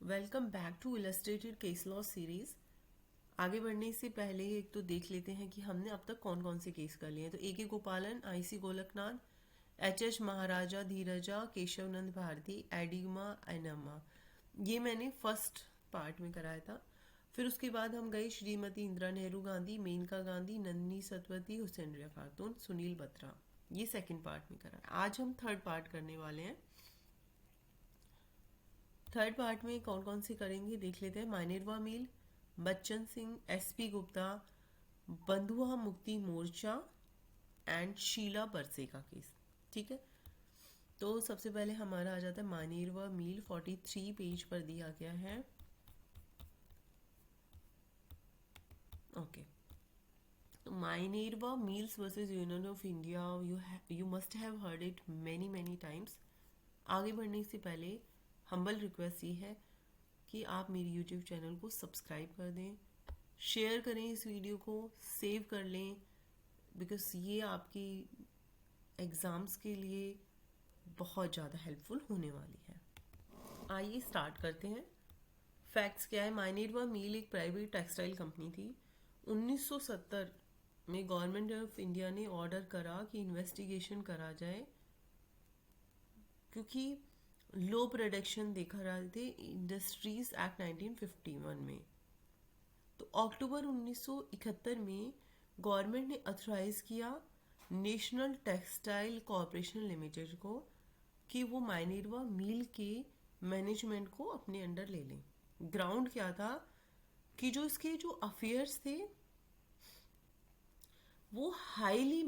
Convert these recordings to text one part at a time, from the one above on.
Welcome back to illustrated case law series. आगे बढ़ने से पहले एक तो देख लेते हैं कि हमने अब तक कौन कौन से केस कर लिए हैं। तो ए गोपालन, आई गोलकनाथ, एच महाराजा धीरजा, केशवनंद भारती, एडिमा एनमा, ये मैंने फर्स्ट पार्ट में कराया था। फिर उसके बाद हम गए श्रीमती इंदिरा नेहरू गांधी, मेनका गांधी, नंदिनी सतवती, हुसैन खातून, सुनील बत्रा, ये सेकंड पार्ट में करा। आज हम थर्ड पार्ट करने वाले हैं। थर्ड पार्ट में कौन कौन से करेंगे देख लेते हैं। मानेरवा मिल, बच्चन सिंह, एसपी गुप्ता, बंधुआ मुक्ति मोर्चा एंड शीला बरसे का केस। ठीक है, तो सबसे पहले हमारा आ जाता है मानेरवा मिल। 43 पेज पर दिया गया है। ओके, तो Minerva mills versus union of India, you must have heard it many many times. आगे बढ़ने से पहले हम्बल रिक्वेस्ट ये है कि आप मेरी यूट्यूब चैनल को सब्सक्राइब कर दें, शेयर करें इस वीडियो को, सेव कर लें, बिकॉज ये आपकी एग्ज़ाम्स के लिए बहुत ज़्यादा हेल्पफुल होने वाली है। आइए स्टार्ट करते हैं। फैक्ट्स क्या है। मानेरवा मिल एक प्राइवेट टेक्सटाइल कंपनी थी। 1970 में गवर्नमेंट ऑफ इंडिया ने ऑर्डर करा कि इन्वेस्टिगेशन करा जाए, क्योंकि लो प्रोडक्शन देखा रहे थे इंडस्ट्रीज एक्ट 1951 में। तो अक्टूबर 1971 में गवर्नमेंट ने अथोराइज किया नेशनल टेक्सटाइल कॉरपोरेशन लिमिटेड को कि वो मानेरवा मिल के मैनेजमेंट को अपने अंडर ले लें। ग्राउंड क्या था कि जो इसके जो अफेयर्स थे वो हाईली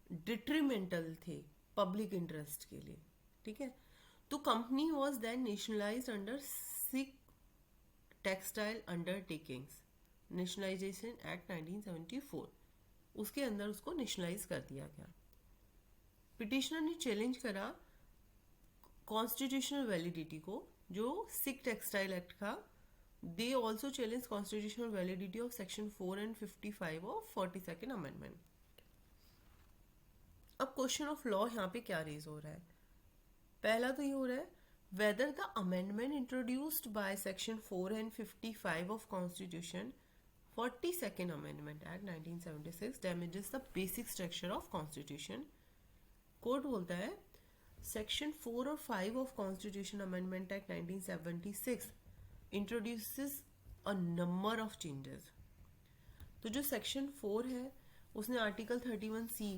डिट्रीमेंटल थे पब्लिक इंटरेस्ट के लिए। ठीक है, तो company was then nationalise under sick textile undertakings, nationalisation act 1974, उसके अंदर उसको नेशनलाइज कर दिया गया। पिटिशनर ने चैलेंज करा कॉन्स्टिट्यूशनल वैलिडिटी को, जो सिक टेक्सटाइल एक्ट का। They also challenge constitutional validity of section 4 and 55 of 42nd amendment. अब क्वेश्चन ऑफ लॉ यहाँ पे क्या रेज हो रहा है। पहला तो ये हो रहा है whether the amendment introduced by section 4 and 55 of constitution 42nd amendment act 1976 damages the basic structure of constitution. Court बोलता है सेक्शन 4 और 5 of constitution amendment act 1976 introduces a number of changes. तो जो सेक्शन 4 है उसने आर्टिकल 31C,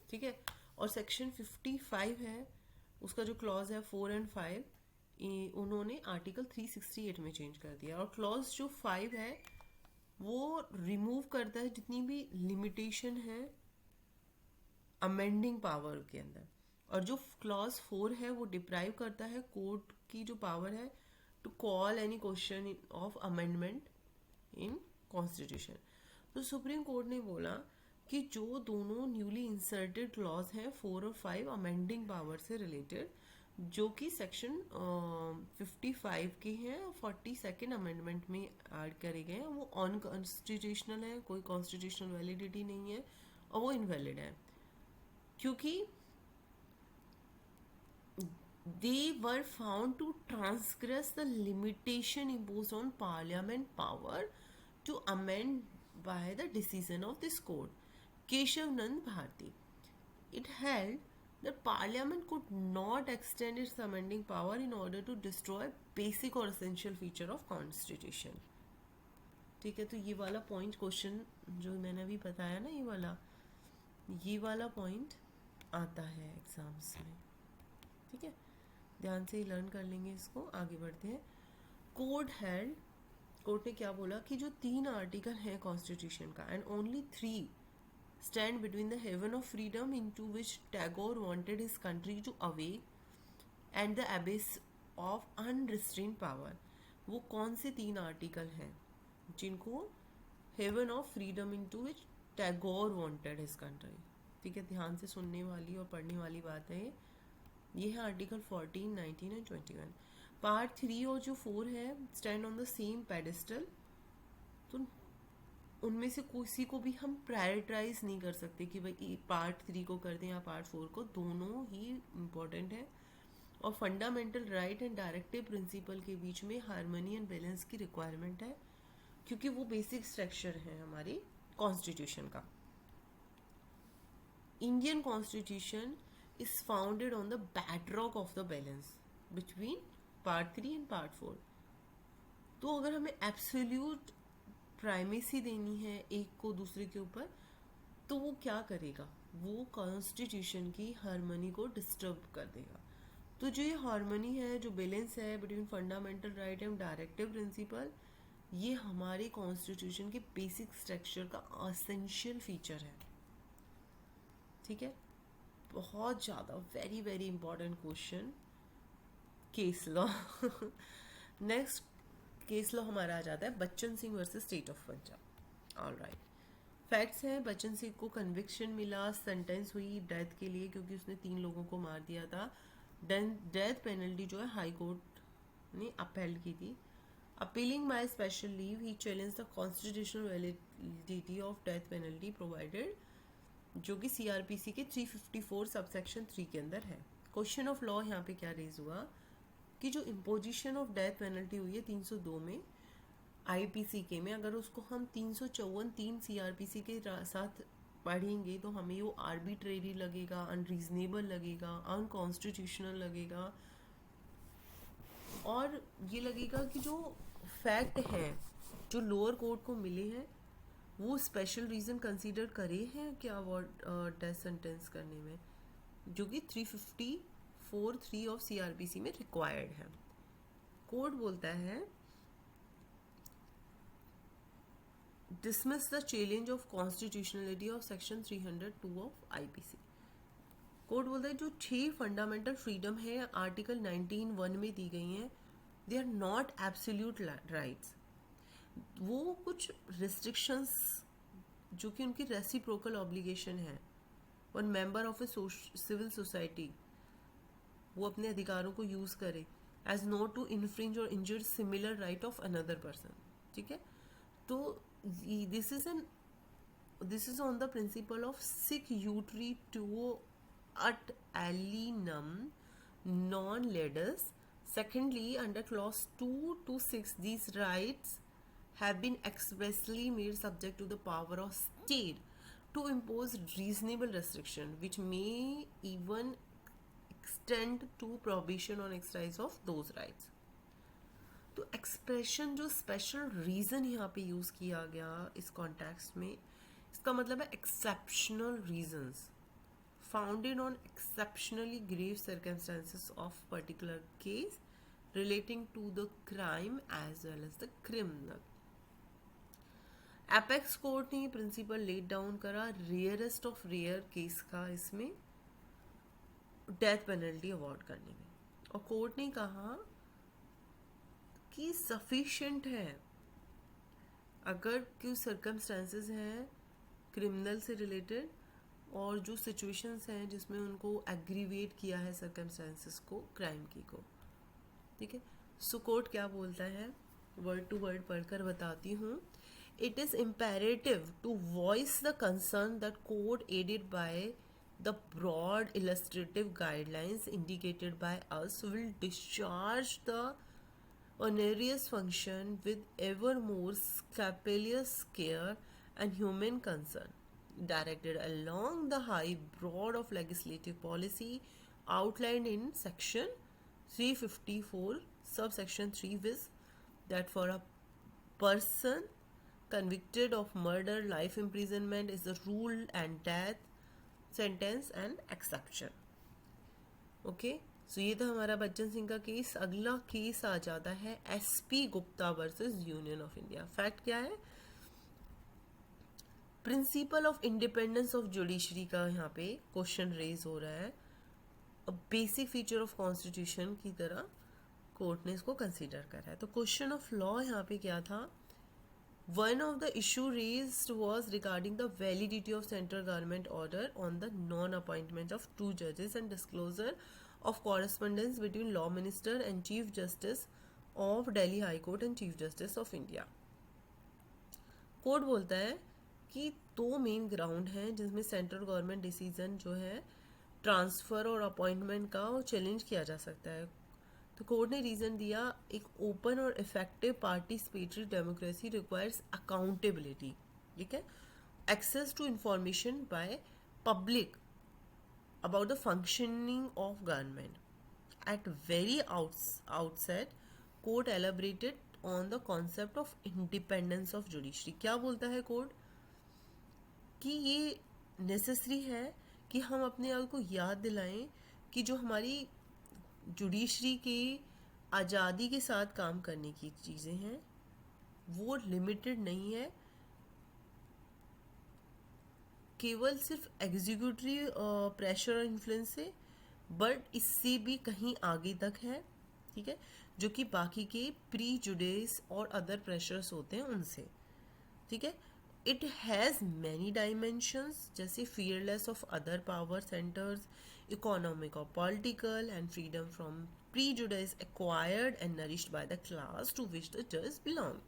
ठीक है, और सेक्शन 55 है उसका जो क्लॉज है 4 and 5, उन्होंने आर्टिकल 368 में चेंज कर दिया। और क्लॉज जो 5 है वो रिमूव करता है जितनी भी लिमिटेशन है अमेंडिंग पावर के अंदर, और जो क्लॉज 4 है वो डिप्राइव करता है कोर्ट की जो पावर है to call any question of amendment in constitution. तो सुप्रीम कोर्ट ने बोला कि जो दोनों न्यूली इंसर्टेड क्लॉज हैं 4 और 5 अमेंडिंग पावर से रिलेटेड, जो कि सेक्शन 55 के हैं, 42nd अमेंडमेंट में ऐड करे गए हैं, वो अनकॉन्स्टिट्यूशनल है, कोई कॉन्स्टिट्यूशनल वैलिडिटी नहीं है और वो इनवैलिड है, क्योंकि they were found to transgress the limitation imposed on parliament power to amend by the decision of this court, Keshav Bharti. It held that parliament could not extend its amending power in order to destroy basic or essential feature of constitution. ठीक है, तो ये वाला point question जो मैंने अभी बताया ना, ये वाला पॉइंट आता है एग्जाम्स में। ठीक है, ध्यान से लर्न कर लेंगे इसको। आगे बढ़ते हैं। कोर्ट ने क्या बोला कि जो 3 आर्टिकल हैं कॉन्स्टिट्यूशन का, and only 3 stand between the heaven of freedom into which Tagore wanted his country to awake and the abyss of unrestrained power. वो कौन से 3 आर्टिकल हैं जिनको heaven of freedom into which Tagore wanted his country. ठीक है, ध्यान से सुनने वाली और पढ़ने वाली बात है ये है आर्टिकल 14, 19 एंड 21। पार्ट 3 और जो 4 है stand on the same pedestal, तो उनमें से किसी को भी हम प्रायोरिटाइज नहीं कर सकते कि भाई पार्ट 3 को कर दें या पार्ट 4 को, दोनों ही इम्पोर्टेंट है और fundamental right and directive principle के बीच में हार्मनी एंड बैलेंस की रिक्वायरमेंट है, क्योंकि वो बेसिक स्ट्रक्चर है हमारी कॉन्स्टिट्यूशन का. Indian constitution is founded on the bedrock of the balance between part 3 and part 4. तो अगर हमें एब्सोल्यूट प्राइमेसी देनी है एक को दूसरे के ऊपर, तो वो क्या करेगा, वो कॉन्स्टिट्यूशन की हार्मनी को डिस्टर्ब कर देगा. तो जो ये हार्मनी है, जो बैलेंस है between fundamental right and directive principal, ये हमारे कॉन्स्टिट्यूशन के बेसिक स्ट्रक्चर का असेंशियल फीचर है. ठीक है. बहुत ज़्यादा very very important question, case law. Next case law हमारा आ जाता है Bachchan Singh versus state of Punjab. All right. Facts हैं, बच्चन सिंह को कन्विक्शन मिला, सेंटेंस हुई डेथ के लिए क्योंकि उसने 3 लोगों को मार दिया था. डेथ पेनल्टी जो है हाई कोर्ट ने अपहेल्ड की थी. Appealing by special leave he challenge the constitutional validity of death penalty provided, जो कि सीआरपीसी के 354 सबसेक्शन 3 के अंदर है. क्वेश्चन ऑफ लॉ यहाँ पे क्या रेज हुआ कि जो इम्पोजिशन ऑफ डेथ पेनल्टी हुई है 302 में आईपीसी के में, अगर उसको हम 354(3) सीआरपीसी के साथ पढ़ेंगे तो हमें वो आर्बिट्रेरी लगेगा, अनरीजनेबल लगेगा, अनकॉन्स्टिट्यूशनल लगेगा, और ये लगेगा कि जो फैक्ट हैं जो लोअर कोर्ट को मिले हैं वो स्पेशल रीज़न कंसीडर करे हैं क्या डेथ सेंटेंस करने में, जो कि 354(3) ऑफ सीआरपीसी में रिक्वायर्ड है. कोर्ट बोलता है dismiss the challenge of constitutionality of section 302 of IPC. Court बोलता है जो 6 फंडामेंटल फ्रीडम है आर्टिकल 19(1) में दी गई हैं, they are not absolute rights. वो कुछ रिस्ट्रिक्शंस जो कि उनकी रेसिप्रोकल ऑब्लिगेशन है. One member of a civil society वो अपने अधिकारों को यूज़ करे एज नॉट टू इन्फ्रिंज और injure similar right of another person. ठीक है. तो this is on the principle of sic utri tuo ut alienum non ledus. Secondly, under clause 2 to 6 these rights have been expressly made subject to the power of state to impose reasonable restriction which may even extend to prohibition on exercise of those rights. तो expression जो special reason यहाँ पे use किया गया इस context में, इसका मतलब है exceptional reasons founded on exceptionally grave circumstances of particular case relating to the crime as well as the criminal. Apex court ने ये प्रिंसिपल लेट डाउन करा रेयरेस्ट ऑफ रेयर केस का इसमें डेथ पेनल्टी अवॉर्ड करने में, और court ने कहा कि सफिशिएंट है अगर कुछ सर्कमस्टांसेस हैं क्रिमिनल से रिलेटेड और जो सिचुएशंस हैं जिसमें उनको एग्रीवेट किया है सर्कमस्टांसेस को क्राइम की को. ठीक है. सो कोर्ट क्या बोलता है, वर्ड टू वर्ड पढ़कर बताती हूँ. It is imperative to voice the concern that court aided by the broad illustrative guidelines indicated by us will discharge the onerous function with ever more scrupulous care and human concern directed along the high broad of legislative policy outlined in section 354 subsection 3 with that for a person convicted of murder life imprisonment is the rule and death sentence and exception. okay? सो ये था हमारा बच्चन सिंह का case. अगला case आ जाता है SP Gupta versus union of India. Fact क्या है, principle of independence of judiciary का यहाँ पे क्वेश्चन रेज हो रहा है. बेसिक फीचर ऑफ कॉन्स्टिट्यूशन की तरह कोर्ट ने इसको कंसीडर करा है. तो क्वेश्चन ऑफ लॉ यहाँ पे क्या था, one of the issue raised was regarding the validity of central government order on the non appointment of 2 जजेस and disclosure of correspondence between law minister and chief justice of Delhi High Court and chief justice of India. Court बोलता है कि 2 main ground हैं जिसमें central government decision जो है transfer और appointment का वो चैलेंज किया जा सकता है। तो कोर्ट ने रीज़न दिया, एक ओपन और effective participatory democracy requires accountability, ठीक है, access to information by public about the functioning of government. At very outset, court elaborated on the concept of independence of judiciary. क्या बोलता है कोर्ट कि ये नेसेसरी है कि हम अपने आप को याद दिलाएं कि जो हमारी जुडिशरी की आज़ादी के साथ काम करने की चीज़ें हैं वो लिमिटेड नहीं है केवल सिर्फ एग्जीक्यूटिव प्रेशर और इन्फ्लुएंस से, बट इससे भी कहीं आगे तक है, ठीक है, जो कि बाकी के प्री जुडिस और अदर प्रेशर्स होते हैं उनसे, ठीक है। इट हैज़ मैनी डायमेंशंस, जैसे fearless of other power centres, economic और political, and freedom from prejudice acquired and nourished by the class to which the जज बिलोंग।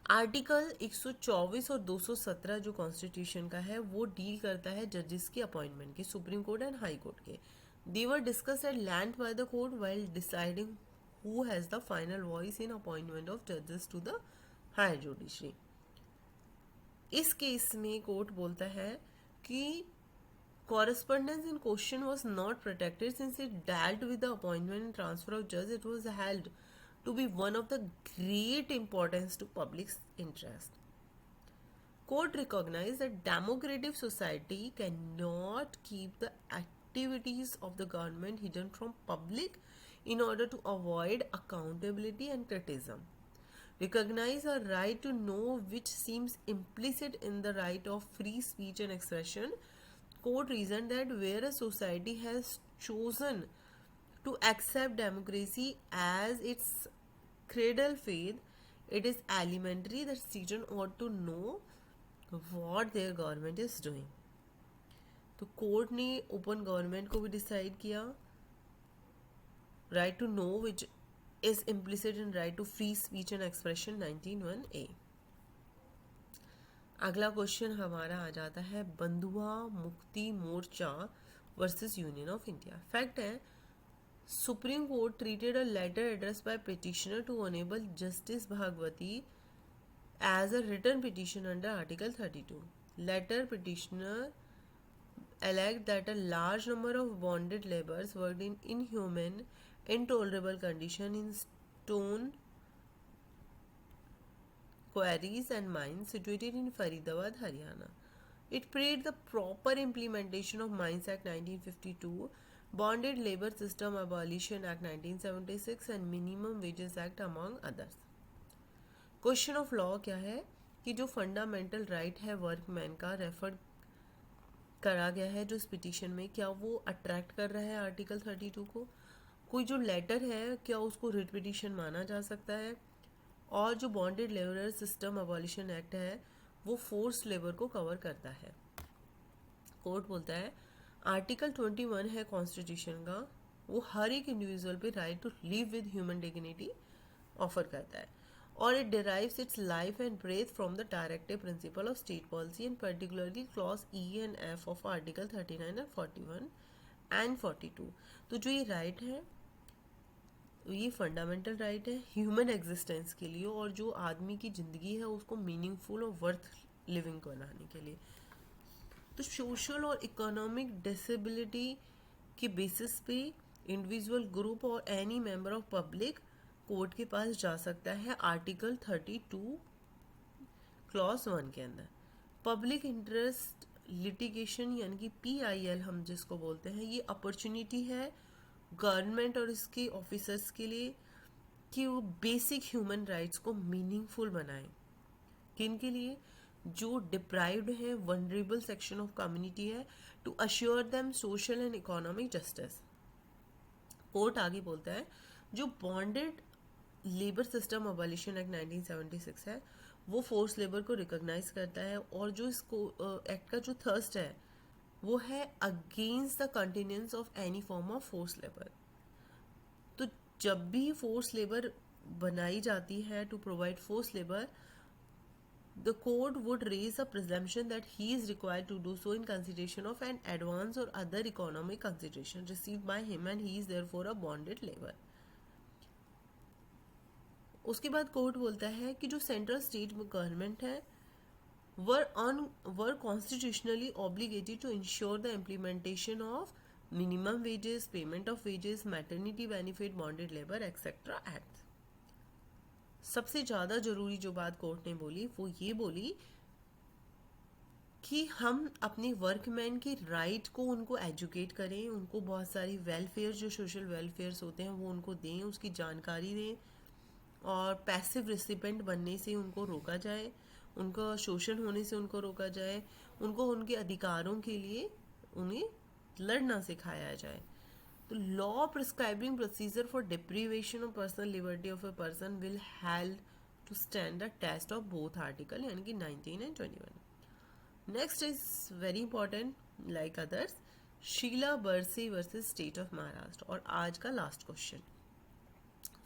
आर्टिकल 124 और 217 जो कॉन्स्टिट्यूशन का है वो डील करता है जजेस के अपॉइंटमेंट के, supreme court and high court के। They were discuss at length by the court while deciding who has the final voice in appointment of जजेस टू द हायर जुडिशरी। इस केस में कोर्ट बोलता है कि correspondence in question was not protected since it dealt with the appointment and transfer of judge. It was held to be one of the great importance to public interest. Court recognized that democratic society cannot keep the activities of the government hidden from public in order to avoid accountability and criticism. Recognize a right to know which seems implicit in the right of free speech and expression. Court reasoned that where a society has chosen to accept democracy as its cradle faith, it is elementary that citizens ought to know what their government is doing. तो court ने open government को भी decide किया, right to know which is implicit in right to free speech and expression 19(1)(a। अगला question हमारा आ जाता है Bandhua Mukti Morcha versus union of India. Fact है, supreme court treated a letter address by petitioner to enable justice Bhagwati as a written petition under article 32। Letter petitioner alleged that a large number of bonded laborers worked in inhuman, intolerable condition in stone quarries and mines situated in Faridabad, Haryana. It prayed the proper implementation of Mines Act 1952, Bonded Labour System Abolition Act 1976 and Minimum Wages Act among others. Question of law क्या है कि जो fundamental right है workman का refer करा गया है जो इस पिटीशन में, क्या वो अट्रैक्ट कर रहा है आर्टिकल 32 को? कोई जो लेटर है क्या उसको रिट पिटीशन माना जा सकता है? और जो bonded labour system abolition act है वो फोर्स लेबर को कवर करता है। कोर्ट बोलता है आर्टिकल 21 है कॉन्स्टिट्यूशन का, वो हर एक इंडिविजुअल पे right to live with human dignity offer करता है, और it derives its life and breath from the directive principle of state policy and particularly clause E and F of article 39 and 41 and 42। तो जो ये right है ये fundamental right है human existence के लिए, और जो आदमी की ज़िंदगी है उसको मीनिंगफुल और वर्थ लिविंग बनाने के लिए। तो सोशल और इकोनॉमिक डिसेबिलिटी के बेसिस पे इंडिविजुअल ग्रुप और any member of public court के पास जा सकता है आर्टिकल 32 क्लॉज 1 के अंदर। पब्लिक इंटरेस्ट लिटिगेशन यानी कि PIL हम जिसको बोलते हैं, ये अपॉर्चुनिटी है गवर्नमेंट और इसके ऑफिसर्स के लिए कि वो बेसिक ह्यूमन राइट्स को मीनिंगफुल बनाएं। किन के लिए? जो डिप्राइव्ड है, वनरेबल सेक्शन ऑफ कम्युनिटी है, to assure them social and economic justice. Court आगे बोलता है जो bonded labour system abolition act 1976 है वो फोर्स लेबर को रिकॉग्नाइज करता है, और जो इसको एक्ट का जो थर्स्ट है वो है against the continuance of any form of force labour. तो जब भी फोर्स लेबर बनाई जाती है to provide force labour, the court would raise a presumption that he is required to do so in consideration of an advance or other economic consideration received by him and he is therefore a bonded labor. उसके बाद court बोलता है कि जो central state government है were constitutionally obligated to ensure the implementation of minimum wages, payment of wages, maternity benefit, bonded labor, etc. Acts. सबसे ज़्यादा ज़रूरी जो बात कोर्ट ने बोली वो ये बोली कि हम अपने वर्कमैन के राइट को उनको एजुकेट करें, उनको बहुत सारी वेलफेयर जो सोशल वेलफेयर्स होते हैं वो उनको दें, उसकी जानकारी दें और पैसिव रिसिपेंट बनने से उनको रोका जाए, उनका शोषण होने से उनको रोका जाए, उनको उनके अधिकारों के लिए उन्हें लड़ना सिखाया जाए. तो law prescribing procedure for deprivation of personal liberty of a person will held to stand the test of both article यानी कि 19 एंड 21. Next is very important like others, Sheela Barse versus state of Maharashtra. और आज का लास्ट क्वेश्चन.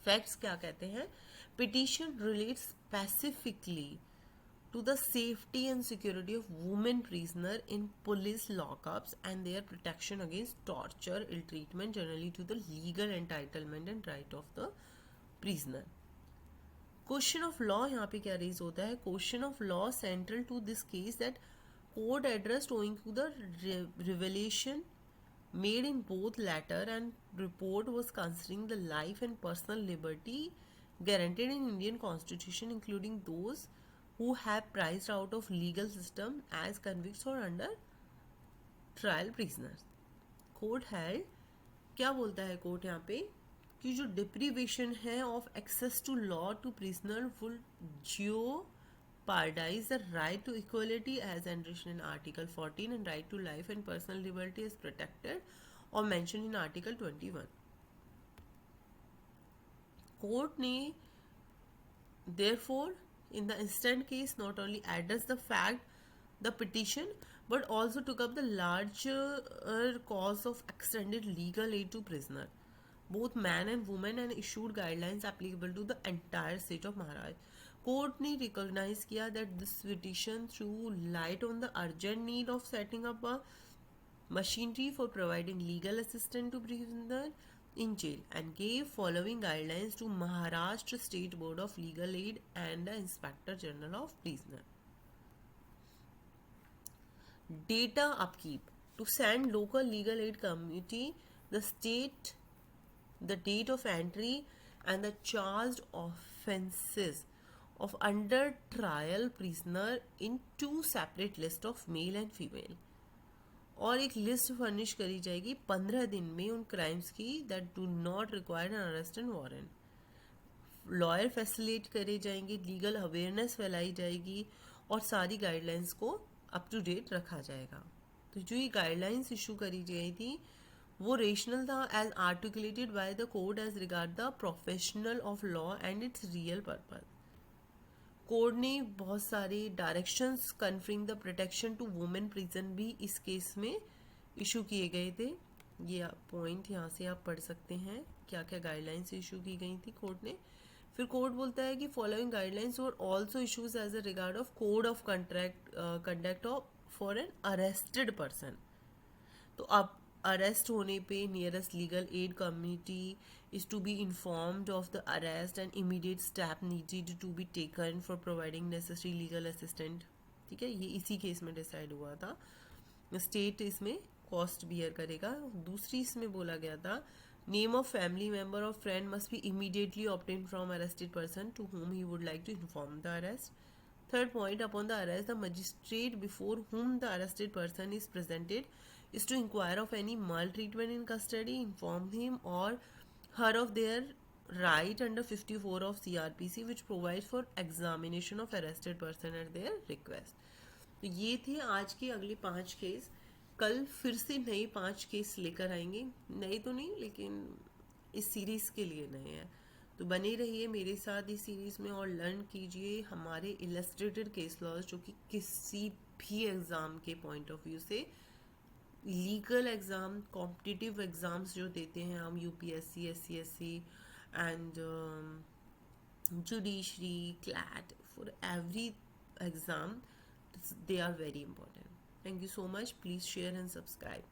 फैक्ट्स क्या कहते हैं? Petition relates specifically to the safety and security of women prisoner in police lockups and their protection against torture, ill treatment, generally to the legal entitlement and right of the prisoner. Question of law यहाँ पे क्या raise होता है? Question of law central to this case that court addressed owing to the revelation made in both letter and report was considering the life and personal liberty guaranteed in Indian Constitution, including those who have priced out of legal system as convicts or under trial prisoners. Court held, क्या बोलता है court यहाँ पे कि जो deprivation है of access to law to prisoner would jeopardize the right to equality as enshrined in Article 14 and right to life and personal liberty is protected or mentioned in Article 21. Court ने therefore in the instant case not only addressed the fact the petition but also took up the larger cause of extended legal aid to prisoner, both man and woman, and issued guidelines applicable to the entire state of Maharashtra. Court ने recognize किया that this petition threw light on the urgent need of setting up a machinery for providing legal assistance to prisoner in jail and gave following guidelines to Maharashtra State Board of Legal Aid and the Inspector General of Prisoner. Data upkeep. To send local legal aid committee the state, the date of entry and the charged offences of under trial prisoner in two separate lists of male and female. और एक list furnish करी जाएगी 15 दिन में उन crimes की that do not require an arrest and warrant. Lawyer facilitate करे जाएंगे, लीगल अवेयरनेस फैलाई जाएगी और सारी गाइडलाइंस को अप टू डेट रखा जाएगा. तो जो ये गाइडलाइंस इशू करी गई थी वो रेशनल था as articulated by the court as regard the professional of law and its real purpose. Court ने बहुत सारे directions conferring the protection to women prison भी इस केस में इशू किए गए थे. ये पॉइंट यहाँ से आप पढ़ सकते हैं क्या क्या गाइडलाइंस इशू की गई थी कोर्ट ने. फिर कोर्ट बोलता है कि following guidelines were also issues as a regard of code of conduct of for an arrested person. तो अब अरेस्ट होने पे nearest legal aid community is to be informed of the arrest and immediate step needed to be taken for providing necessary legal assistance. ठीक है, ये इसी case में decide हुआ था. स्टेट इसमें कॉस्ट बियर करेगा. दूसरी इसमें बोला गया था नेम ऑफ फैमिली मेंबर और friend must be immediately obtain from arrested person to whom he would like to inform the arrest. Third point, upon the arrest, the magistrate before whom the arrested person is presented is to inquire of any maltreatment in custody, inform him or her of their right under 54 of CRPC which provides for examination of arrested person at their request. तो ये थे आज के अगले 5 case. कल फिर से नए 5 केस लेकर आएंगे. नए तो नहीं लेकिन इस सीरीज़ के लिए नए हैं. तो बने रहिए मेरे साथ इस सीरीज़ में और लर्न कीजिए हमारे इलस्ट्रेटेड केस लॉज जो कि किसी भी एग्ज़ाम के पॉइंट ऑफ व्यू से लीगल एग्ज़ाम कॉम्पिटिटिव एग्ज़ाम्स जो देते हैं हम UPSC SCSC and judiciary CLAT for every exam, they are very important. Thank you so much. Please share and subscribe.